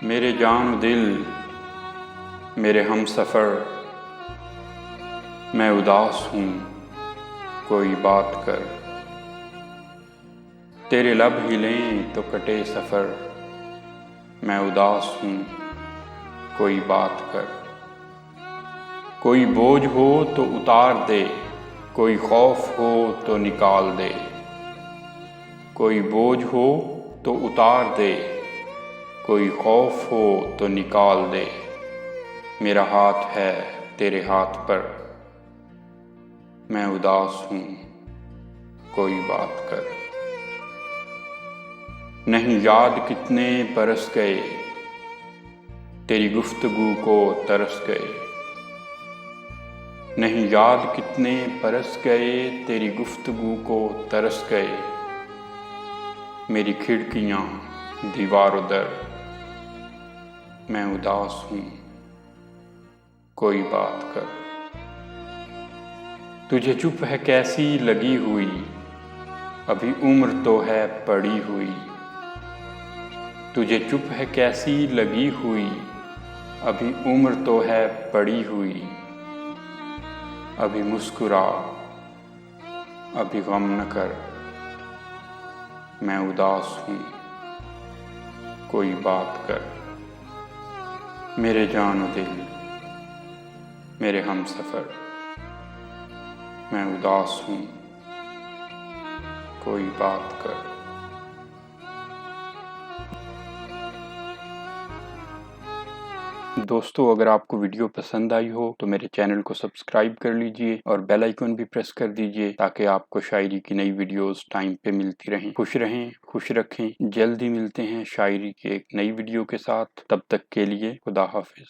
मेरे जान दिल मेरे हम सफ़र, मैं उदास हूँ कोई बात कर। तेरे लब हिलें तो कटे सफ़र, मैं उदास हूँ कोई बात कर। कोई बोझ हो तो उतार दे, कोई खौफ हो तो निकाल दे। कोई बोझ हो तो उतार दे, कोई खौफ हो तो निकाल दे। मेरा हाथ है तेरे हाथ पर, मैं उदास हूँ कोई बात कर। नहीं याद कितने बरस गए, तेरी गुफ्तगू को तरस गए। नहीं याद कितने बरस गए, तेरी गुफ्तगू को तरस गए। मेरी खिड़कियाँ दीवारों दर, मैं उदास हूँ कोई बात कर। तुझे चुप है कैसी लगी हुई, अभी उम्र तो है पड़ी हुई। तुझे चुप है कैसी लगी हुई, अभी उम्र तो है पड़ी हुई। अभी मुस्कुरा अभी गम न कर, मैं उदास हूँ कोई बात कर। मेरे जान दिल मेरे हम सफ़र, मैं उदास हूँ कोई बात कर। दोस्तों, अगर आपको वीडियो पसंद आई हो तो मेरे चैनल को सब्सक्राइब कर लीजिए और बेल आइकन भी प्रेस कर दीजिए ताकि आपको शायरी की नई वीडियोस टाइम पे मिलती रहें। खुश रखें। जल्द ही मिलते हैं शायरी की एक नई वीडियो के साथ। तब तक के लिए खुदा हाफिज।